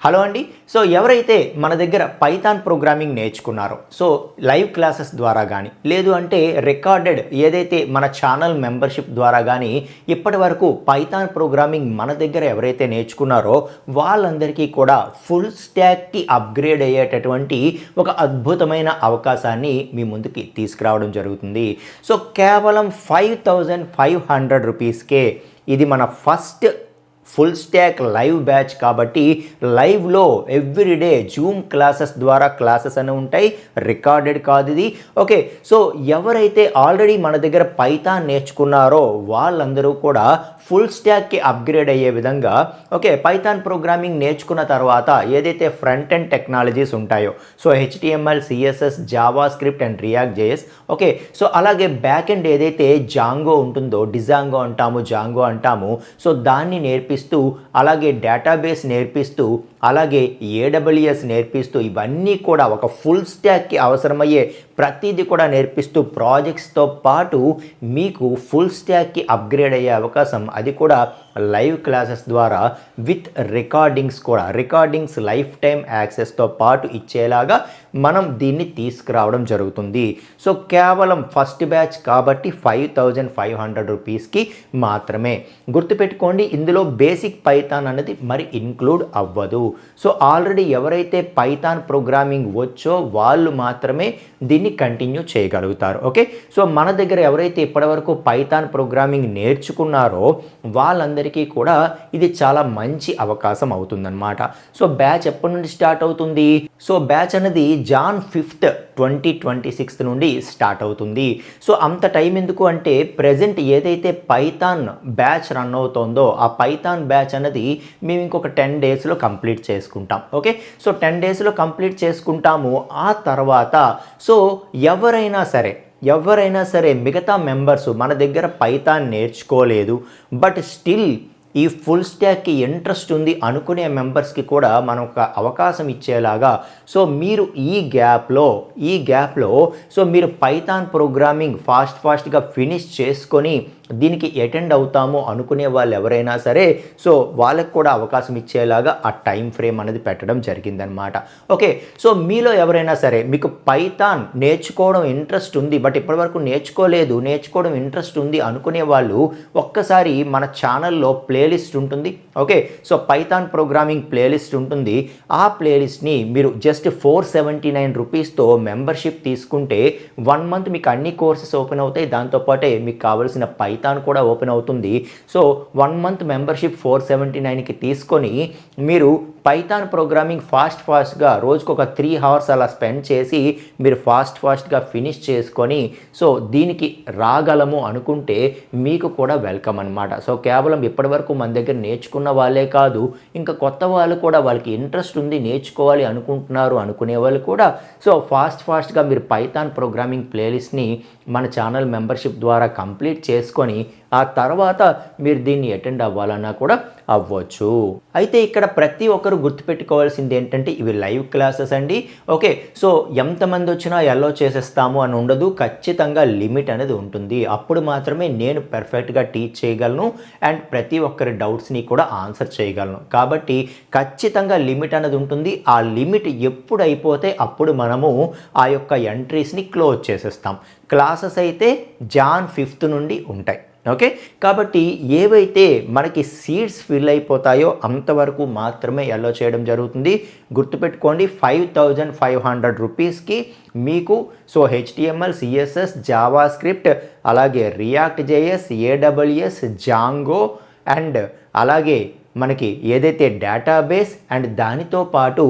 Hello అండి. So ఎవరైతే మన దగ్గర పైథాన్ ప్రోగ్రామింగ్ నేర్చుకున్నారో, సో లైవ్ క్లాసెస్ ద్వారా కానీ లేదు అంటే రికార్డెడ్ ఏదైతే మన ఛానల్ మెంబర్షిప్ ద్వారా కానీ ఇప్పటి వరకు పైథాన్ ప్రోగ్రామింగ్ మన దగ్గర ఎవరైతే నేర్చుకున్నారో వాళ్ళందరికీ కూడా ఫుల్ స్టాక్కి అప్గ్రేడ్ అయ్యేటటువంటి ఒక అద్భుతమైన అవకాశాన్ని మీ ముందుకి తీసుకురావడం జరుగుతుంది. సో కేవలం 5500 రూపీస్కే ఇది మన first full stock live batch కాబట్టి లైవ్లో ఎవ్రీడే జూమ్ క్లాసెస్ ద్వారా క్లాసెస్ అని ఉంటాయి, రికార్డెడ్ కాదు ఇది. ఓకే, సో ఎవరైతే ఆల్రెడీ మన దగ్గర పైథాన్ నేర్చుకున్నారో వాళ్ళందరూ కూడా ఫుల్ స్టాక్కి అప్గ్రేడ్ అయ్యే విధంగా ఓకే పైథాన్ ప్రోగ్రామింగ్ నేర్చుకున్న తర్వాత ఏదైతే ఫ్రంట్ ఎండ్ టెక్నాలజీస్ ఉంటాయో, so HTML, CSS, Java script and react JS, okay so అలాగే బ్యాక్ ఎండ్ ఏదైతే జాంగో ఉంటుందో, డిజాంగో అంటాము, జాంగో అంటాము, సో దాన్ని నేర్పిస్తూ అలాగే డేటాబేస్ నేర్పిస్తూ అలాగే ఏడబ్ల్యూఎస్ నేర్పిస్తూ ఇవన్నీ కూడా ఒక ఫుల్ స్టాక్కి అవసరమయ్యే ప్రతిదీ కూడా నేర్పిస్తూ ప్రాజెక్ట్స్తో పాటు మీకు ఫుల్ స్టాక్కి అప్గ్రేడ్ అయ్యే అవకాశం, అది కూడా లైవ్ క్లాసెస్ ద్వారా విత్ రికార్డింగ్స్ లైఫ్ టైం యాక్సెస్తో పాటు ఇచ్చేలాగా మనం దీన్ని తీసుకురావడం జరుగుతుంది. సో కేవలం ఫస్ట్ బ్యాచ్ కాబట్టి 5500 రూపీస్కి మాత్రమే. గుర్తుపెట్టుకోండి, ఇందులో బేసిక్ పైథాన్ అనేది మరి ఇన్క్లూడ్ అవ్వదు. సో ఆల్రెడీ ఎవరైతే పైథాన్ ప్రోగ్రామింగ్ వచ్చో వాళ్ళు మాత్రమే దీన్ని కంటిన్యూ చేయగలుగుతారు. ఓకే, సో మన దగ్గర ఎవరైతే ఇప్పటివరకు పైథాన్ ప్రోగ్రామింగ్ నేర్చుకున్నారో వాళ్ళందరికీ కూడా ఇది చాలా మంచి అవకాశం అవుతుందన్నమాట. సో బ్యాచ్ ఎప్పటి నుండి స్టార్ట్ అవుతుంది? సో బ్యాచ్ అనేది Jan 5th 2026 నుండి స్టార్ట్ అవుతుంది. సో అంత టైం ఎందుకు అంటే ప్రజెంట్ ఏదైతే పైథాన్ బ్యాచ్ రన్ అవుతుందో ఆ పైథాన్ బ్యాచ్ అనేది మేము ఇంకొక 10 డేస్లో కంప్లీట్ చేసుకుంటాం. ఓకే, సో 10 డేస్లో కంప్లీట్ చేసుకుంటాము. ఆ తర్వాత సో ఎవరైనా సరే మిగతా మెంబర్స్ మన దగ్గర పైథాన్ నేర్చుకోలేదు బట్ స్టిల్ ఈ ఫుల్ స్టాక్కి ఇంట్రెస్ట్ ఉంది అనుకునే మెంబర్స్కి కూడా మనం ఒక అవకాశం ఇచ్చేలాగా, సో మీరు ఈ గ్యాప్లో సో మీరు పైథాన్ ప్రోగ్రామింగ్ ఫాస్ట్గా ఫినిష్ చేసుకొని దీనికి అటెండ్ అవుతాము అనుకునే వాళ్ళు ఎవరైనా సరే సో వాళ్ళకి కూడా అవకాశం ఇచ్చేలాగా ఆ టైం ఫ్రేమ్ అనేది పెట్టడం జరిగిందనమాట. ఓకే, సో మీలో ఎవరైనా సరే మీకు పైథాన్ నేర్చుకోవడం ఇంట్రెస్ట్ ఉంది బట్ ఇప్పటివరకు నేర్చుకోవడం ఇంట్రెస్ట్ ఉంది అనుకునే వాళ్ళు ఒక్కసారి మన ఛానల్లో ప్లేలిస్ట్ ఉంటుంది. Okay, so Python programming playlist ఉంటుంది. ఆ ప్లేలిస్ట్ని మీరు జస్ట్ 479 రూపీస్తో మెంబర్షిప్ తీసుకుంటే 1 మంత్ మీకు అన్ని కోర్సెస్ ఓపెన్ అవుతాయి. దాంతోపాటే మీకు కావాల్సిన పైథాన్ కూడా ఓపెన్ అవుతుంది. సో 1 మంత్ మెంబర్షిప్ 479కి తీసుకొని మీరు పైథాన్ ప్రోగ్రామింగ్ ఫాస్ట్గా రోజుకు ఒక 3 hours అలా స్పెండ్ చేసి మీరు ఫాస్ట్గా ఫినిష్ చేసుకొని సో దీనికి రాగలము అనుకుంటే మీకు కూడా వెల్కమ్ అనమాట. సో కేవలం ఇప్పటివరకు మన దగ్గర నేర్చుకున్న వాళ్ళే కాదు, ఇంకా కొత్త వాళ్ళు కూడా వాళ్ళకి ఇంట్రెస్ట్ ఉంది నేర్చుకోవాలి అనుకుంటున్నారు అనుకునే వాళ్ళు కూడా సో ఫాస్ట్గా మీరు పైథాన్ ప్రోగ్రామింగ్ ప్లేలిస్ట్ని మన ఛానల్ మెంబర్షిప్ ద్వారా కంప్లీట్ చేసుకొని ఆ తర్వాత మీరు దీన్ని అటెండ్ అవ్వాలన్నా కూడా అవ్వచ్చు. అయితే ఇక్కడ ప్రతి ఒక్కరు గుర్తుపెట్టుకోవాల్సింది ఏంటంటే ఇవి లైవ్ క్లాసెస్ అండి. ఓకే, సో ఎంతమంది వచ్చినా ఎల్లో చేసేస్తాము అని ఉండదు, ఖచ్చితంగా లిమిట్ అనేది ఉంటుంది. అప్పుడు మాత్రమే నేను పర్ఫెక్ట్గా టీచ్ చేయగలను అండ్ ప్రతి ఒక్కరి డౌట్స్ని కూడా ఆన్సర్ చేయగలను. కాబట్టి ఖచ్చితంగా లిమిట్ అనేది ఉంటుంది. ఆ లిమిట్ ఎప్పుడు అయిపోతే అప్పుడు మనము ఆ యొక్క ఎంట్రీస్ని క్లోజ్ చేసేస్తాం. క్లాసెస్ అయితే Jan 5th నుండి ఉంటాయి. ఓకే, కాబట్టి ఏవైతే మనకి సీట్స్ ఫిల్ అయిపోతాయో అంతవరకు మాత్రమే ఎల్లో చేయడం జరుగుతుంది. గుర్తుపెట్టుకోండి, 5500 రూపీస్కి మీకు so HTML, CSS, JavaScript అలాగే React JS, AWS, Django and అలాగే మనకి ఏదైతే డేటాబేస్ అండ్ దానితో పాటు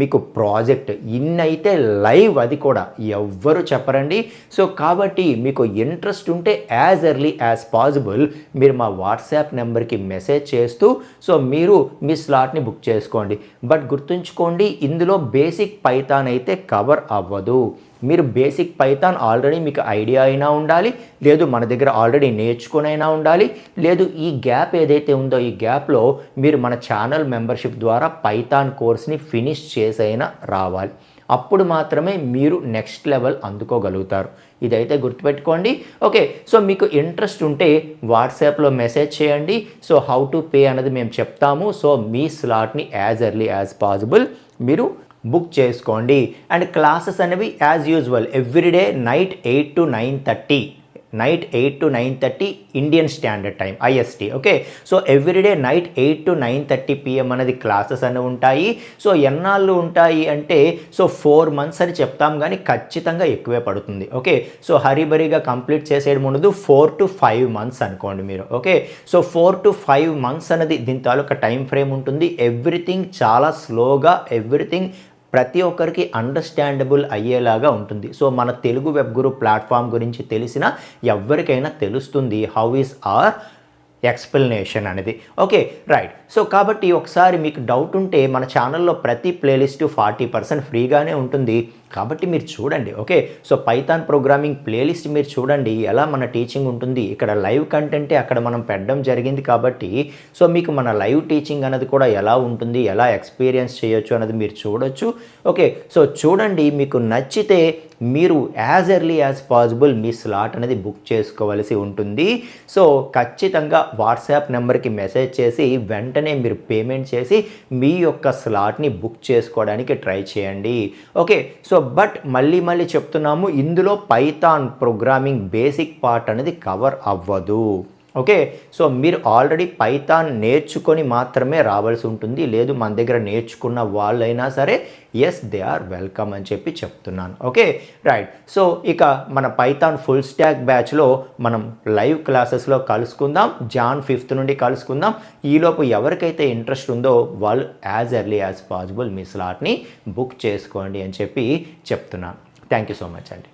మీకు ప్రాజెక్ట్ ఇన్నైతే లైవ్, అది కూడా ఎవ్వరు చెప్పరండి. సో కాబట్టి మీకు ఇంట్రెస్ట్ ఉంటే యాజ్ ఎర్లీ యాజ్ పాసిబుల్ మీరు మా వాట్సాప్ నెంబర్కి మెసేజ్ చేస్తూ సో మీరు మీ స్లాట్ని బుక్ చేసుకోండి. బట్ గుర్తుంచుకోండి, ఇందులో బేసిక్ పైథాన్ అయితే కవర్ అవ్వదు. మీరు బేసిక్ పైథాన్ ఆల్రెడీ మీకు ఐడియా అయినా ఉండాలి, లేదు మన దగ్గర ఆల్రెడీ నేర్చుకునైనా ఉండాలి, లేదు ఈ గ్యాప్ ఏదైతే ఉందో ఈ గ్యాప్లో మీరు మన ఛానల్ మెంబర్షిప్ ద్వారా పైథాన్ కోర్స్ని ఫినిష్ చేసైనా రావాలి. అప్పుడు మాత్రమే మీరు నెక్స్ట్ లెవెల్ అందుకోగలుగుతారు. ఇదైతే గుర్తుపెట్టుకోండి. ఓకే, సో మీకు ఇంట్రెస్ట్ ఉంటే వాట్సాప్లో మెసేజ్ చేయండి. సో హౌ టు పే అనేది మేము చెప్తాము. సో మీ స్లాట్ని యాజ్ ఎర్లీ యాజ్ పాసిబుల్ మీరు బుక్ చేసుకోండి. అండ్ క్లాసెస్ అనేవి as usual everyday night 8 to 9:30 Indian standard time IST. Okay, so everyday night 8 to 9:30 PM అనేది క్లాసెస్ అనేవి ఉంటాయి. సో ఎన్నాళ్ళు ఉంటాయి అంటే సో 4 months అని చెప్తాం, కానీ ఖచ్చితంగా ఎక్కువే పడుతుంది. ఓకే, సో హరీబరీగా కంప్లీట్ చేసేయడం ఉండదు. 4 to 5 months అనుకోండి మీరు. ఓకే, సో 4 to 5 months అనేది దీని తాలూకా టైం ఫ్రేమ్ ఉంటుంది. ఎవ్రీథింగ్ చాలా స్లోగా, ఎవ్రీథింగ్ ప్రతి ఒక్కరికి అండర్స్టాండబుల్ అయ్యేలాగా ఉంటుంది. సో మన తెలుగు వెబ్ గురు ప్లాట్ఫామ్ గురించి తెలిసిన ఎవరికైనా తెలుస్తుంది హౌ ఈస్ ఆర్ ఎక్స్ప్లెనేషన్ అనేది. Okay, right. సో కాబట్టి ఒకసారి మీకు డౌట్ ఉంటే మన ఛానల్లో ప్రతి ప్లేలిస్ట్ 40% ఫ్రీగానే ఉంటుంది. కాబట్టి మీరు చూడండి. Okay, so Python programming playlist మీరు చూడండి, ఎలా మన టీచింగ్ ఉంటుంది. ఇక్కడ లైవ్ కంటెంటే అక్కడ మనం పెట్టడం జరిగింది కాబట్టి సో మీకు మన లైవ్ టీచింగ్ అనేది కూడా ఎలా ఉంటుంది, ఎలా ఎక్స్పీరియన్స్ చేయొచ్చు అనేది మీరు చూడొచ్చు. ఓకే, సో చూడండి, మీకు నచ్చితే మీరు యాజ్ ఎర్లీ యాజ్ పాసిబుల్ మీ స్లాట్ అనేది బుక్ చేసుకోవాల్సి ఉంటుంది. సో ఖచ్చితంగా వాట్సాప్ నెంబర్కి మెసేజ్ చేసి వెంటనే మీరు పేమెంట్ చేసి మీ యొక్క స్లాట్ని బుక్ చేసుకోవడానికి ట్రై చేయండి. ఓకే, సో బట్ మళ్ళీ చెప్తున్నాము, ఇందులో పైథాన్ ప్రోగ్రామింగ్ బేసిక్ పార్ట్ అనేది కవర్ అవ్వదు. ఓకే, సో మీరు ఆల్రెడీ పైథాన్ నేర్చుకొని మాత్రమే రావాల్సి ఉంటుంది. లేదు మన దగ్గర నేర్చుకున్న వాళ్ళైనా సరే ఎస్ దే ఆర్ వెల్కమ్ అని చెప్పి చెప్తున్నాను. Okay, right. సో ఇక మన పైథాన్ ఫుల్ స్టాక్ బ్యాచ్లో మనం లైవ్ క్లాసెస్లో కలుసుకుందాం. Jan 5th నుండి కలుసుకుందాం. ఈలోపు ఎవరికైతే ఇంట్రెస్ట్ ఉందో వాళ్ళు యాజ్ ఎర్లీ యాజ్ పాసిబుల్ మీ స్లాట్ని బుక్ చేసుకోండి అని చెప్పి చెప్తున్నాను. థ్యాంక్ యూ సో మచ్ అండి.